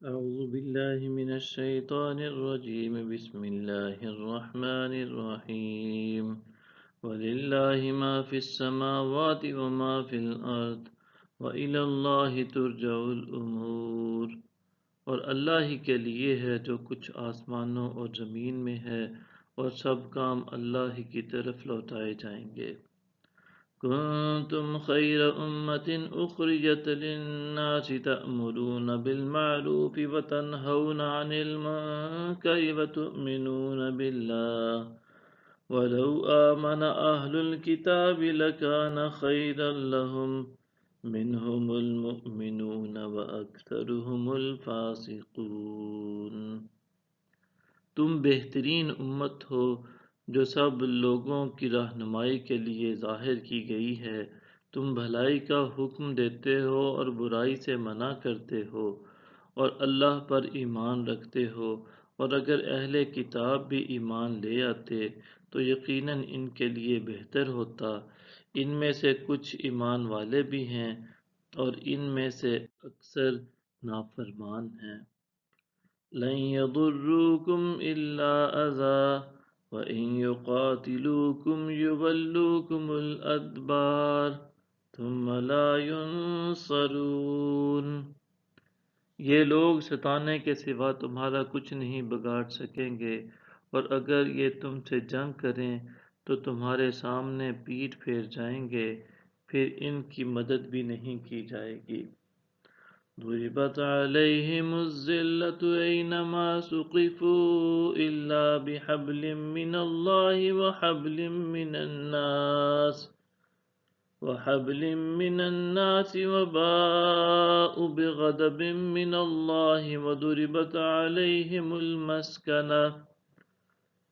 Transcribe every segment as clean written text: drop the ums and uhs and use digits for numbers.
أعوذ بالله من الشيطان الرجيم بسم الله الرحمن الرحيم ولله ما في السماوات وما في الأرض وإلى الله ترجع الأمور اور اللہ ہی کے لیے ہے جو کچھ آسمانوں اور زمین میں ہے اور سب کام اللہ ہی کی طرف لوٹائے جائیں گے كنتم خير أمة أخرجت للناس تأمرون بالمعروف وتنهون عن المنكر وتؤمنون بالله ولو آمن أهل الكتاب لكان خيرا لهم منهم المؤمنون وأكثرهم الفاسقون تم بہترین امت ہو جو سب لوگوں کی رہنمائی کے لیے ظاہر کی گئی ہے تم بھلائی کا حکم دیتے ہو اور برائی سے منع کرتے ہو اور اللہ پر ایمان رکھتے ہو اور اگر اہل کتاب بھی ایمان لے آتے تو یقیناً ان کے لیے بہتر ہوتا ان میں سے کچھ ایمان والے بھی ہیں اور ان میں سے اکثر نافرمان ہیں لن يضروكم إلا أذى وإن يقاتلوكم يولوكم الأدبار ثم لا ينصرون یہ لوگ ستانے کے سوا تمہارا کچھ نہیں بگاڑ سکیں گے اور اگر یہ تم سے جنگ کریں تو تمہارے سامنے پیٹھ پھیر جائیں گے پھر ان کی مدد بھی نہیں کی جائے گی ضربت عليهم الذلة أينما سقفوا إلا بحبل من الله وحبل من الناس وباءوا بغضب من الله وضربت عليهم المسكنة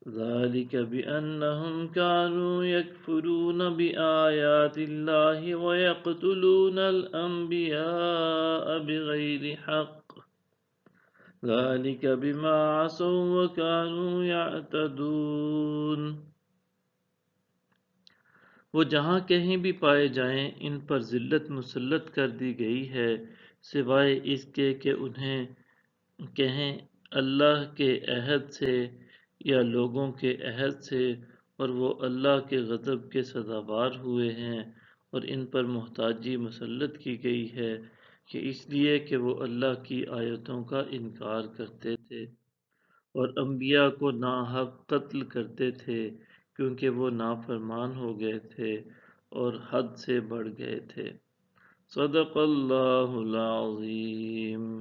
ذلك بأنهم كانوا يكفرون بآيات الله ويقتلون الأنبياء بغير حق ذلك بما عصوا وكانوا يعتدون وہ جہاں کہیں بھی پائے جائیں ان پر ذلت مسلط کر دی گئی ہے سوائے اس کے کہ انہیں کہیں اللہ کے عہد سے یا لوگوں کے عہد سے اور وہ اللہ کے غضب کے سزاوار ہوئے ہیں اور ان پر محتاجی مسلط کی گئی ہے کہ اس لیے کہ وہ اللہ کی آیتوں کا انکار کرتے تھے اور انبیاء کو ناحق قتل کرتے تھے کیونکہ وہ نافرمان ہو گئے تھے اور حد سے بڑھ گئے تھے صدق اللہ العظیم